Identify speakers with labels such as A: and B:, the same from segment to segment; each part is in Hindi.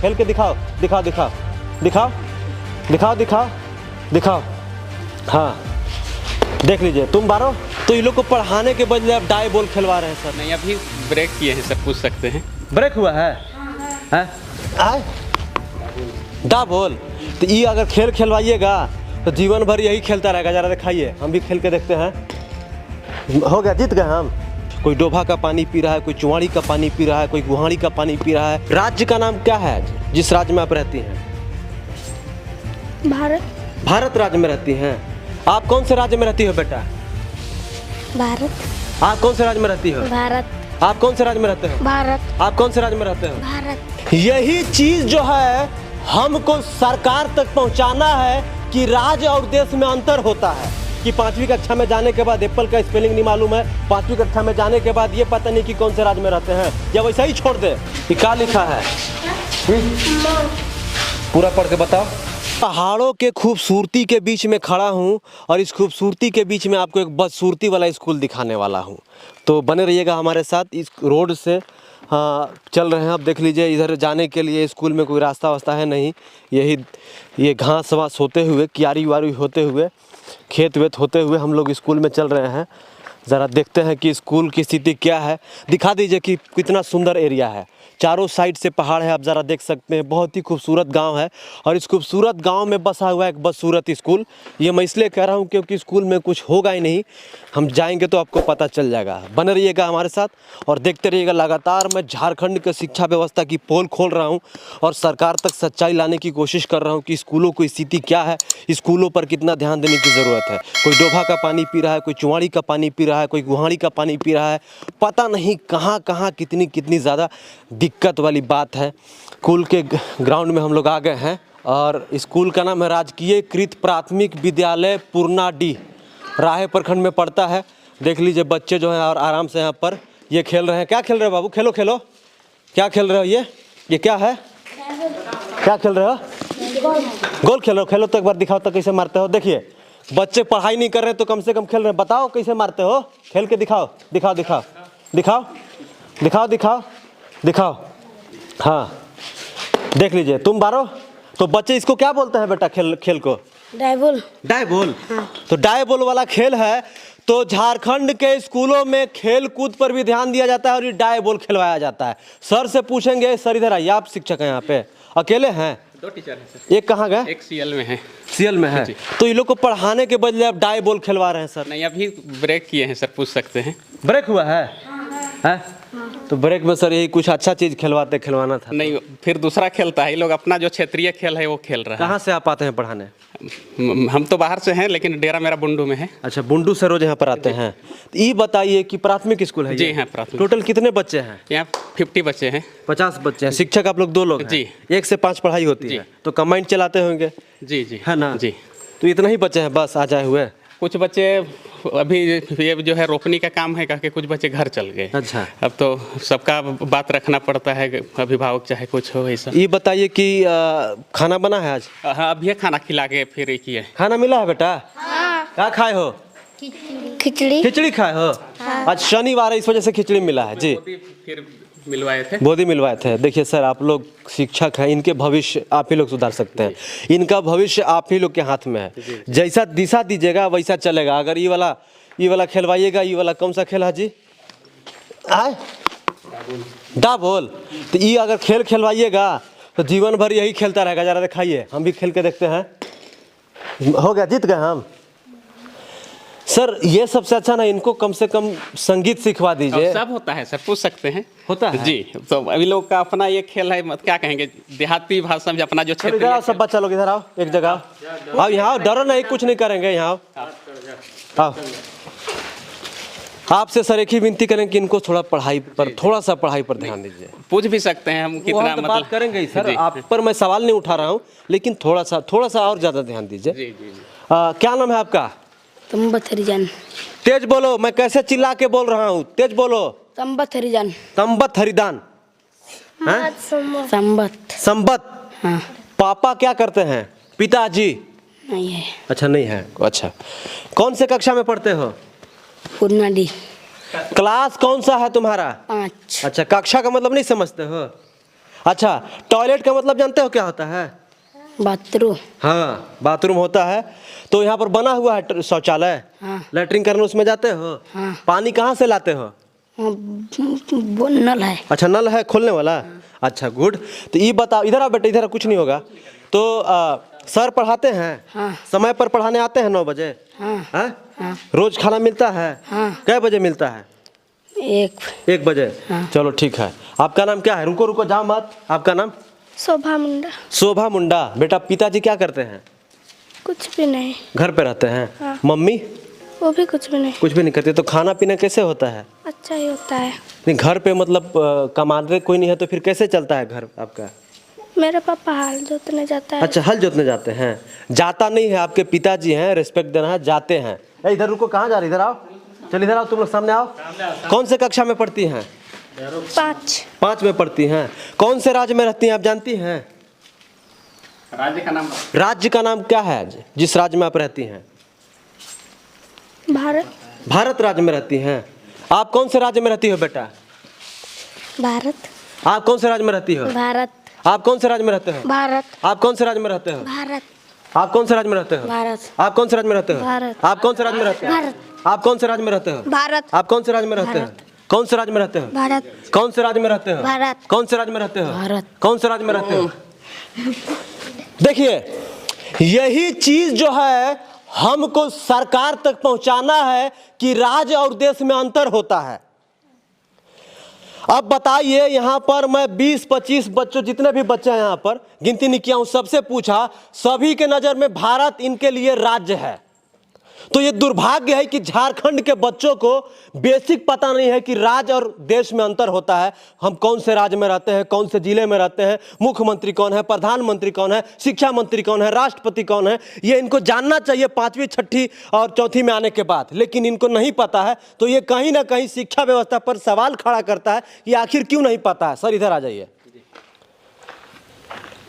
A: खेल के दिखाओ, दिखाओ दिखाओ दिखाओ दिखाओ दिखाओ दिखाओ। हाँ देख लीजिए, तुम मारो। तो ये लोग को पढ़ाने के बदले आप डाई बॉल खिलवा रहे हैं सर।
B: नहीं, अभी ब्रेक किए हैं सर, पूछ सकते हैं।
A: ब्रेक हुआ है? डा बॉल? तो ये अगर खेल खिलवाइएगा तो जीवन भर यही खेलता रहेगा। जरा दिखाइए, हम भी खेल के देखते हैं। हो गया, जीत गए हम। कोई डोभा का पानी पी रहा है, कोई चुवाड़ी का पानी पी रहा है, कोई गुहाड़ी का पानी पी रहा है। राज्य का नाम क्या है जिस राज्य में आप रहती हैं?
C: भारत।
A: भारत राज्य में रहती हैं। आप कौन से राज्य में रहती हो बेटा?
C: भारत।
A: आप कौन से राज्य में रहती हो?
C: भारत।
A: आप कौन से राज्य में रहते हो?
C: भारत।
A: आप कौन से राज्य में रहते हो?
C: भारत।
A: यही चीज जो है हमको सरकार तक पहुंचाना है कि राज्य और देश में अंतर होता है। कि 5वीं कक्षा में जाने के बाद एप्पल का स्पेलिंग नहीं मालूम है, 5वीं कक्षा में जाने के बाद ये पता नहीं कि कौन से राज्य में रहते हैं, या वैसा ही छोड़ दे। ये क्या लिखा है? पूरा पढ़ के बताओ। पहाड़ों के खूबसूरती के बीच में खड़ा हूँ और इस खूबसूरती के बीच में आपको एक बदसूरती वाला स्कूल दिखाने वाला हूँ। तो बने रहिएगा हमारे साथ। इस रोड से चल रहे हैं। अब देख लीजिए, इधर जाने के लिए स्कूल में कोई रास्ता वास्ता है नहीं। ये घास वास होते हुए, क्यारी वारी होते हुए, खेत वेत होते हुए हम लोग स्कूल में चल रहे हैं। ज़रा देखते हैं कि स्कूल की स्थिति क्या है। दिखा दीजिए कि कितना सुंदर एरिया है। चारों साइड से पहाड़ है, आप ज़रा देख सकते हैं। बहुत ही खूबसूरत गांव है और इस खूबसूरत गांव में बसा हुआ एक बदसूरत स्कूल। ये मैं इसलिए कह रहा हूं क्योंकि स्कूल में कुछ होगा ही नहीं। हम जाएंगे तो आपको पता चल जाएगा। बने रहिएगा हमारे साथ और देखते रहिएगा। लगातार मैं झारखंड के शिक्षा व्यवस्था की पोल खोल रहा हूँ और सरकार तक सच्चाई लाने की कोशिश कर रहा हूँ कि स्कूलों की स्थिति क्या है, स्कूलों पर कितना ध्यान देने की ज़रूरत है। कोई डोभा का पानी पी रहा है, कोई चुवाड़ी का पानी पी रहा है, कोई गुहाड़ी का पानी पी रहा है। पता नहीं कहाँ कहाँ कितनी ज़्यादा दिक्कत वाली बात है। स्कूल के ग्राउंड में हम लोग आ गए हैं और स्कूल का नाम है राजकीय कृत प्राथमिक विद्यालय पुरनाडीह, राहे प्रखंड में पड़ता है। देख लीजिए बच्चे जो हैं और आराम से यहाँ पर ये खेल रहे हैं। क्या खेल रहे हो बाबू? खेलो खेलो। क्या खेल रहे हो? ये क्या है? क्या खेल रहे हो? गोल खेल रहे हो? खेलो तो एक बार दिखाओ तो कैसे मारते हो। देखिए बच्चे पढ़ाई नहीं कर रहे तो कम से कम खेल रहे हैं। बताओ कैसे मारते हो? खेल के दिखाओ, दिखाओ दिखाओ दिखाओ दिखाओ दिखाओ दिखाओ। हाँ देख लीजिए, तुम मारो। तो बच्चे इसको क्या बोलते हैं बेटा? खेल को
C: डाई बॉल।
A: Die ball?
C: हाँ।
A: तो डाई बॉल वाला खेल है। तो झारखंड के स्कूलों में खेल कूद पर भी ध्यान दिया जाता है और ये डाई बॉल खिलवाया जाता है। सर से पूछेंगे। सर इधर आइए, आप शिक्षक हैं यहाँ पे? अकेले हैं?
B: 2 टीचर हैं सर।
A: एक कहाँ गए?
B: एक सीएल में है।
A: सीएल में है। तो ये लोग को पढ़ाने के बदले आप डाई बॉल खिलवा रहे हैं सर।
B: नहीं, अभी ब्रेक किए हैं सर, पूछ सकते हैं।
A: ब्रेक हुआ है? तो ब्रेक में सर यही कुछ अच्छा चीज खिलवाना था।
B: नहीं, फिर दूसरा खेलता है। ये लोग अपना जो क्षेत्रीय खेल है वो खेल रहा है।
A: कहाँ से आप आते हैं पढ़ाने?
B: हम तो बाहर से हैं, लेकिन डेरा मेरा बुंडू में है।
A: अच्छा, बुंडू से रोज यहाँ पर आते हैं। तो ये बताइए कि प्राथमिक स्कूल है?
B: जी हाँ, प्राथमिक।
A: टोटल कितने बच्चे हैं?
B: यहाँ 50 बच्चे हैं।
A: 50 बच्चे हैं। शिक्षक आप लोग 2 लोग हैं?
B: जी।
A: 1 से 5 पढ़ाई होती है। तो कंबाइंड चलाते होंगे?
B: जी जी
A: है ना?
B: जी।
A: तो इतना ही बच्चे हैं बस आ जाए हुए?
B: कुछ बच्चे अभी ये जो है रोपनी का काम है, कह के कुछ बच्चे घर चल गए।
A: अच्छा।
B: अब तो सबका बात रखना पड़ता है, अभिभावक चाहे कुछ हो ऐसा।
A: ये बताइए कि खाना बना है आज?
B: हाँ, अभी खाना खिला के फिर एक ही है।
A: खाना मिला है बेटा? क्या खाए हो?
C: खिचड़ी।
A: खिचड़ी खाए हो? आज शनिवार है, इस वजह से खिचड़ी मिला है जी।
B: फिर मिलवाए थे।
A: बोधी मिलवाए थे। देखिए सर, आप लोग शिक्षक हैं, इनके भविष्य आप ही लोग सुधार सकते हैं। इनका भविष्य आप ही लोग के हाथ में है। जैसा दिशा दीजिएगा वैसा चलेगा। अगर ये वाला खेलवाइएगा। ये वाला कौन सा खेल है जी? डा बॉल? तो ये अगर खेल खिलवाइएगा तो जीवन भर यही खेलता रहेगा। जरा दिखाइए, हम भी खेल के देखते हैं। हो गया, जीत गए हम। सर ये सबसे अच्छा ना, इनको कम से कम संगीत सिखवा दीजिए।
B: सब होता है सर, पूछ सकते हैं।
A: होता है
B: जी। तो अभी लोग का अपना ये खेल है, मत क्या कहेंगे, देहाती भाषा में अपना जो क्षेत्र।
A: इधर आओ सब बच्चा लोग, इधर आओ, एक जगह आओ। यहाँ आओ, डरो नहीं, कुछ नहीं करेंगे। यहाँ आओ। आपसे सर एक ही विनती करें कि इनको थोड़ा सा पढ़ाई पर ध्यान दीजिए।
B: पूछ भी सकते हैं हम कितना, मतलब
A: बात करेंगे ही सर। आप पर मैं सवाल नहीं उठा रहा हूँ, लेकिन थोड़ा सा और ज्यादा ध्यान दीजिए।
B: जी जी।
A: क्या नाम है आपका?
C: तंबत हरिजन।
A: तेज बोलो, मैं कैसे चिल्ला के बोल रहा हूँ, तेज बोलो।
C: तंबत हरिजन।
A: तंबत हरिदान? संबत।
C: हाँ।
A: पापा क्या करते हैं? पिताजी?
C: नहीं है।
A: अच्छा, नहीं है। अच्छा, कौन से कक्षा में पढ़ते हो?
C: पुरनाडीह।
A: क्लास कौन सा है तुम्हारा?
C: 5।
A: अच्छा, कक्षा का मतलब नहीं समझते हो? अच्छा, टॉयलेट का मतलब जानते हो क्या होता है?
C: बाथरूम।
A: हाँ, बाथरूम होता है। तो यहाँ पर बना हुआ है शौचालय,
C: हाँ।
A: लैट्रिन करने उसमें जाते हो?
C: हाँ।
A: पानी कहाँ से लाते हो?
C: वो नल है।
A: अच्छा, नल है खोलने वाला? अच्छा, गुड। तो ये बताओ, इधर आओ बेटा, इधर कुछ नहीं होगा। तो सर पढ़ाते हैं?
C: हाँ।
A: समय पर पढ़ाने आते हैं 9 बजे?
C: हाँ।
A: हाँ? रोज खाना मिलता है?
C: हाँ।
A: कै बजे मिलता है? 1 बजे।
C: हाँ।
A: चलो ठीक है। आपका नाम क्या है? रुको रुको, जाओ मत। आपका नाम?
C: शोभा मुंडा।
A: शोभा मुंडा। बेटा, पिताजी क्या करते हैं?
C: कुछ भी नहीं।
A: घर पे रहते हैं?
C: हाँ।
A: मम्मी?
C: वो भी कुछ भी नहीं।
A: कुछ भी नहीं करते। तो खाना पीना कैसे होता है?
C: अच्छा ही होता है।
A: नहीं, घर पे मतलब कमाने कोई नहीं है तो फिर कैसे चलता है घर आपका?
C: मेरा पापा हल जोतने जाता है।
A: अच्छा, हल जोतने जाते हैं। जाता नहीं है, आपके पिताजी हैं, रिस्पेक्ट देना है, जाते हैं। इधर रुको, कहाँ जा रही? इधर आओ, चल इधर आओ, तुम लोग सामने आओ। कौन से कक्षा में पढ़ती हैं?
C: 5
A: में पढ़ती हैं। कौन से राज्य में रहती हैं, आप जानती हैं? राज्य का नाम क्या है जिस राज्य में आप रहती हैं?
C: भारत।
A: भारत राज्य में रहती हैं। आप कौन से राज्य में रहती हो बेटा?
C: भारत।
A: आप कौन से राज्य में रहती हो?
C: भारत।
A: आप कौन से राज्य में रहते हो?
C: भारत।
A: आप कौन से राज्य में रहते हो?
C: भारत।
A: आप कौन से राज्य में रहते हो?
C: भारत।
A: आप कौन से राज्य में रहते हो?
C: भारत।
A: आप कौन से राज्य में रहते हो?
C: भारत।
A: आप कौन से राज्य में रहते हो?
C: भारत।
A: आप कौन से राज्य में रहते हो? कौन से राज्य में रहते हो?
C: भारत।
A: कौन से राज्य में रहते हो?
C: भारत।
A: कौन से राज्य में रहते हो?
C: भारत।
A: कौन से राज्य में रहते हो? देखिए, यही चीज जो है हमको सरकार तक पहुंचाना है कि राज्य और देश में अंतर होता है। अब बताइए, यहां पर मैं 20-25 बच्चों, जितने भी बच्चे हैं यहां पर, गिनती नहीं किया हूं, सबसे पूछा, सभी के नजर में भारत इनके लिए राज्य है। तो ये दुर्भाग्य है कि झारखंड के बच्चों को बेसिक पता नहीं है कि राज्य और देश में अंतर होता है। हम कौन से राज्य में रहते हैं, कौन से जिले में रहते हैं, मुख्यमंत्री कौन है, प्रधानमंत्री कौन है, शिक्षा मंत्री कौन है, राष्ट्रपति कौन है, ये इनको जानना चाहिए 5वीं 6ठी और 4थी में आने के बाद, लेकिन इनको नहीं पता है। तो ये कहीं ना कहीं शिक्षा व्यवस्था पर सवाल खड़ा करता है कि आखिर क्यों नहीं पता है। सर इधर आ जाइए।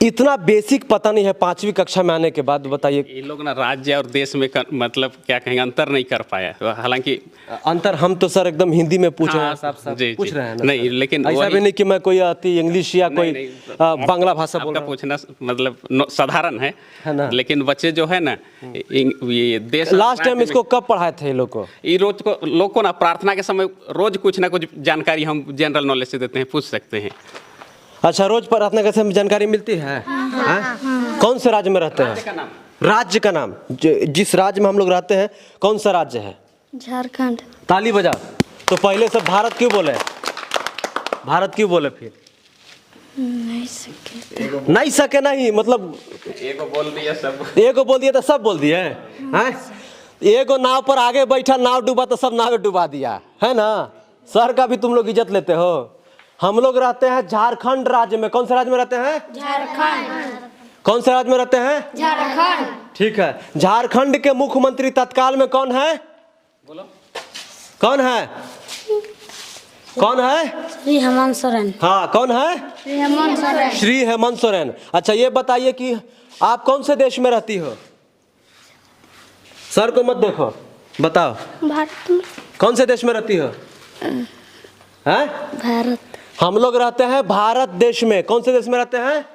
A: इतना बेसिक पता नहीं है 5वीं कक्षा में आने के बाद, बताइए।
B: ये लोग ना राज्य और देश में मतलब क्या कहेंगे, अंतर नहीं कर पाया। हालांकि
A: अंतर हम तो सर एकदम हिंदी में पूछ रहे हैं,
B: हाँ,
A: साफ
B: जी,
A: पूछ
B: जी।
A: रहे हैं ना
B: नहीं,
A: सर?
B: लेकिन
A: ऐसा
B: वही-
A: भी नहीं कि मैं कोई आती इंग्लिश या कोई
B: नहीं,
A: बांग्ला भाषा बोल
B: आपका
A: रहा हूं।
B: पूछना मतलब साधारण
A: है ना?
B: है। लेकिन बच्चे जो है ना, ये देश
A: लास्ट टाइम इसको कब पढ़ाए थे ये लोग को?
B: ये रोज को लोग को ना प्रार्थना के समय रोज कुछ ना कुछ जानकारी हम जनरल नॉलेज से देते हैं, पूछ सकते हैं।
A: अच्छा, रोज प्रार्थना के समय जानकारी मिलती है? हाँ? कौन से राज्य में रहते हैं? राज्य का नाम, जिस राज्य में हम लोग रहते हैं, कौन सा राज्य है?
C: झारखंड।
A: ताली बजा। तो पहले सब भारत क्यों बोले? भारत क्यों बोले फिर?
C: नहीं सके।
A: नहीं सके नहीं मतलब
B: एगो बोल दिया सब।
A: एगो बोल दिया तो सब बोल दिए हैं? एगो नाव पर आगे बैठा, नाव डूबा तो सब नाव डुबा दिया, है ना? सर का भी तुम लोग इज्जत लेते हो। हम लोग रहते हैं झारखंड राज्य में। कौन से राज्य में रहते हैं?
C: झारखंड।
A: कौन से राज्य में रहते हैं?
C: झारखंड।
A: ठीक है। झारखंड के मुख्यमंत्री तत्काल में कौन है?
B: बोलो।
A: कौन है? कौन है?
C: श्री हेमंत सोरेन।
A: हाँ, कौन है?
C: श्री हेमंत सोरेन।
A: श्री हेमंत सोरेन। अच्छा, ये बताइए कि आप कौन से देश में रहती हो? सर को मत देखो, बताओ।
C: भारत में।
A: कौन से देश में रहती हो? हैं?
C: भारत।
A: हम लोग रहते हैं भारत देश में। कौन से देश में रहते हैं?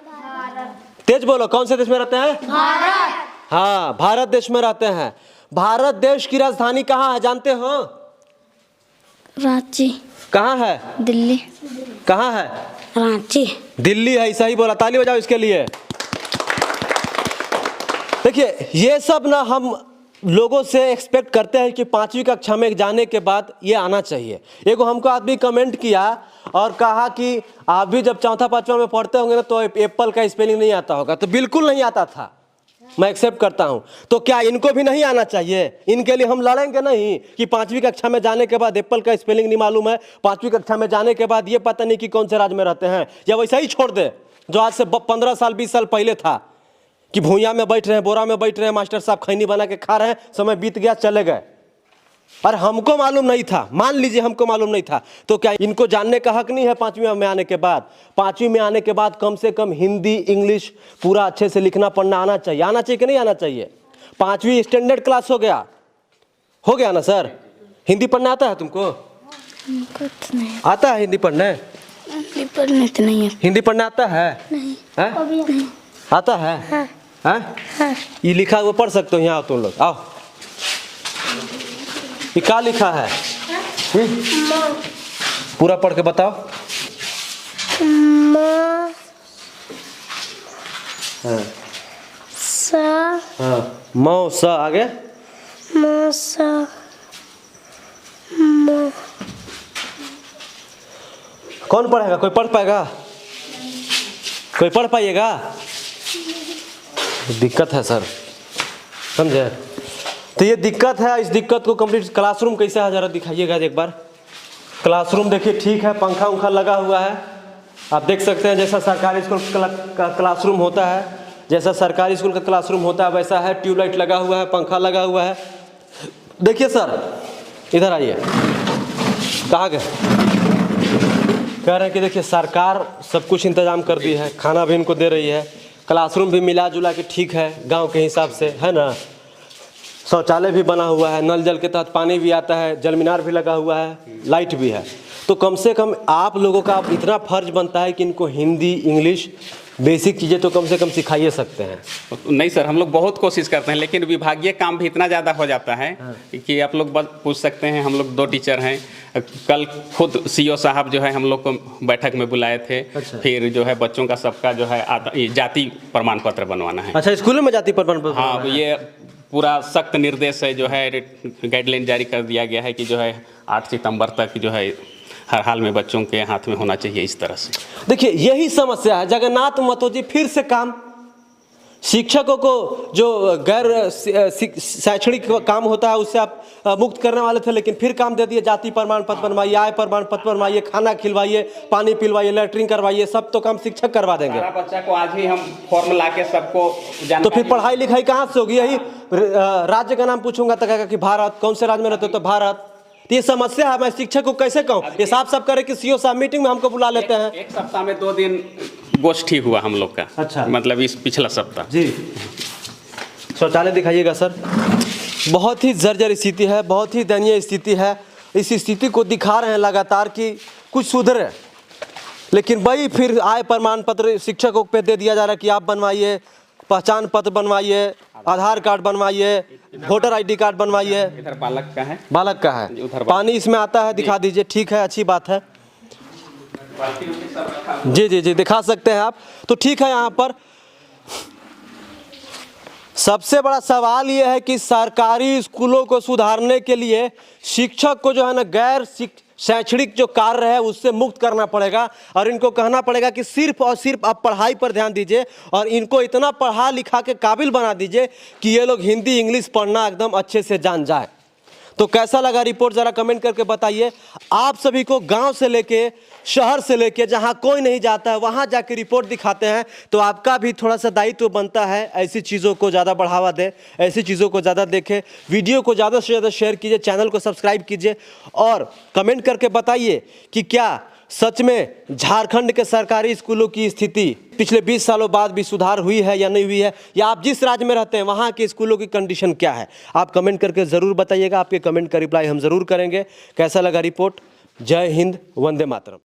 A: तेज बोलो, कौन से देश में रहते हैं?
C: भारत।
A: हाँ, भारत देश में रहते हैं। भारत देश की राजधानी कहाँ है जानते हो?
C: रांची।
A: कहाँ है?
C: दिल्ली।
A: कहाँ है?
C: रांची।
A: दिल्ली है। सही बोला, ताली बजाओ इसके लिए। देखिए, ये सब ना हम लोगों से एक्सपेक्ट करते हैं कि 5वीं कक्षा में जाने के बाद ये आना चाहिए। एगो हमको आदमी कमेंट किया और कहा कि आप भी जब 4था-5वां में पढ़ते होंगे ना तो एप्पल का स्पेलिंग नहीं आता होगा। तो बिल्कुल नहीं आता था, मैं एक्सेप्ट करता हूं। तो क्या इनको भी नहीं आना चाहिए? इनके लिए हम लड़ेंगे नहीं कि 5वीं कक्षा में जाने के बाद एप्पल का स्पेलिंग नहीं मालूम है, 5वीं कक्षा में जाने के बाद ये पता नहीं कि कौन से राज्य में रहते हैं, या वैसा ही छोड़ दे जो आज से 15 साल 20 साल पहले था कि भूया में बैठ रहे हैं, बोरा में बैठ रहे हैं, मास्टर साहब खैनी बना के खा रहे हैं, समय बीत गया, चले गए। और हमको मालूम नहीं था, मान लीजिए हमको मालूम नहीं था, तो क्या इनको जानने का हक नहीं है 5वीं में आने के बाद? 5वीं में आने के बाद कम से कम हिंदी इंग्लिश पूरा अच्छे से लिखना पढ़ना आना चाहिए। आना चाहिए कि नहीं आना चाहिए? 5वीं स्टैंडर्ड क्लास हो गया ना सर? हिंदी पढ़ना आता है तुमको?
C: कुछ नहीं
A: आता है हिंदी पढ़ने?
C: पढ़ने तो नहीं है।
A: हिंदी पढ़ना आता है?
C: नहीं।
A: हैं?
C: अभी नहीं।
A: आता है?
C: हाँ।
A: हैं?
C: हाँ।
A: ये लिखा हुआ पढ़ सकते हो, यहाँ आओ तुम लोग, आओ। ये क्या लिखा है? पूरा पढ़ के बताओ।
C: म
A: हाँ।
C: सा
A: हाँ, मौ स आगे।
C: म सा म
A: कौन पढ़ेगा? कोई पढ़ पाएगा? कोई पढ़ पाइएगा? दिक्कत है सर, समझे? तो ये दिक्कत है। इस दिक्कत को कंप्लीट क्लासरूम कैसा है जरा दिखाइएगा एक बार। क्लासरूम देखिए ठीक है, पंखा उंखा लगा हुआ है, आप देख सकते हैं जैसा सरकारी स्कूल का क्लासरूम होता है, जैसा सरकारी स्कूल का क्लासरूम होता है वैसा है। ट्यूबलाइट लगा हुआ है, पंखा लगा हुआ है। देखिए सर, इधर आइए। कहाँ गए? कह रहे हैं कि देखिए सरकार सब कुछ इंतजाम कर दी है, खाना भी इनको दे रही है, क्लासरूम भी मिला जुला के ठीक है गांव के हिसाब से, है ना। शौचालय भी बना हुआ है, नल जल के तहत पानी भी आता है, जल मीनार भी लगा हुआ है, लाइट भी है। तो कम से कम आप लोगों का इतना फर्ज बनता है कि इनको हिंदी, इंग्लिश, बेसिक चीज़ें तो कम से कम सिखाइए सकते हैं।
B: नहीं सर, हम लोग बहुत कोशिश करते हैं, लेकिन विभागीय काम भी इतना ज़्यादा हो जाता है कि आप लोग बस पूछ सकते हैं। हम लोग 2 टीचर हैं। कल खुद सीओ साहब जो है हम लोग को बैठक में बुलाए थे।
A: अच्छा।
B: फिर जो है बच्चों का सबका जो है ये जाति प्रमाण पत्र बनवाना है।
A: अच्छा, स्कूलों में जाति प्रमाण पत्र?
B: हाँ, ये पूरा सख्त निर्देश है, जो है गाइडलाइन जारी कर दिया गया है कि जो है 8 सितंबर तक जो है हर हाल में बच्चों के हाथ में होना चाहिए, इस तरह से।
A: देखिए यही समस्या है। जगन्नाथ महतो जी फिर से काम, शिक्षकों को जो गैर शैक्षणिक काम होता है उससे आप मुक्त करने वाले थे, लेकिन फिर काम दे दिए। जाति प्रमाण पत्र बनवाइए, आय प्रमाण पत्र बनवाइए, खाना खिलवाइए, पानी पिलवाइए, लैट्रिन करवाइए, सब तो काम शिक्षक करवा देंगे।
B: सारा बच्चा को आज ही हम फॉर्म ला के सबको
A: तो फिर पढ़ाई लिखाई कहाँ से होगी? यही राज्य का नाम पूछूंगा तो कहेगा कि भारत। कौन से राज्य में रहते हो? तो भारत। तो ये समस्या है। मैं शिक्षक को कैसे कहूँ? ये साफ साफ करे कि सीओ साहब मीटिंग में हमको बुला लेते हैं।
B: एक सप्ताह में 2 दिन गोष्ठी हुआ हम लोग का।
A: अच्छा।
B: मतलब इस पिछला सप्ताह
A: जी। शौचालय दिखाइएगा सर। बहुत ही जर्जर स्थिति है, बहुत ही दयनीय स्थिति है। इस स्थिति को दिखा रहे हैं लगातार कि कुछ सुधरे, लेकिन वही फिर आय प्रमाण पत्र शिक्षकों पे दे दिया जा रहा है कि आप बनवाइए, पहचान पत्र बनवाइए, आधार कार्ड बनवाइए, वोटर आईडी कार्ड बनवाइए।
B: इधर बालक का है,
A: बालक का है।
B: उधर
A: पानी इसमें आता है, दिखा दीजिए। ठीक है, अच्छी बात है। जी जी जी, दिखा सकते हैं आप। तो ठीक है, यहाँ पर सबसे बड़ा सवाल ये है कि सरकारी स्कूलों को सुधारने के लिए शिक्षक को जो है ना गैर शैक्षणिक जो कार्य है उससे मुक्त करना पड़ेगा, और इनको कहना पड़ेगा कि सिर्फ और सिर्फ आप पढ़ाई पर ध्यान दीजिए, और इनको इतना पढ़ा लिखा के काबिल बना दीजिए कि ये लोग हिंदी इंग्लिश पढ़ना एकदम अच्छे से जान जाए। तो कैसा लगा रिपोर्ट ज़रा कमेंट करके बताइए। आप सभी को गांव से लेके शहर से लेके जहां कोई नहीं जाता है वहां जाके रिपोर्ट दिखाते हैं, तो आपका भी थोड़ा सा दायित्व बनता है ऐसी चीज़ों को ज़्यादा बढ़ावा दे, ऐसी चीज़ों को ज़्यादा देखें, वीडियो को ज़्यादा से ज़्यादा शेयर कीजिए, चैनल को सब्सक्राइब कीजिए, और कमेंट करके बताइए कि क्या सच में झारखंड के सरकारी स्कूलों की स्थिति पिछले 20 सालों बाद भी सुधार हुई है या नहीं हुई है, या आप जिस राज्य में रहते हैं वहाँ के स्कूलों की कंडीशन क्या है। आप कमेंट करके ज़रूर बताइएगा। आपके कमेंट का रिप्लाई हम ज़रूर करेंगे। कैसा लगा रिपोर्ट? जय हिंद, वंदे मातरम।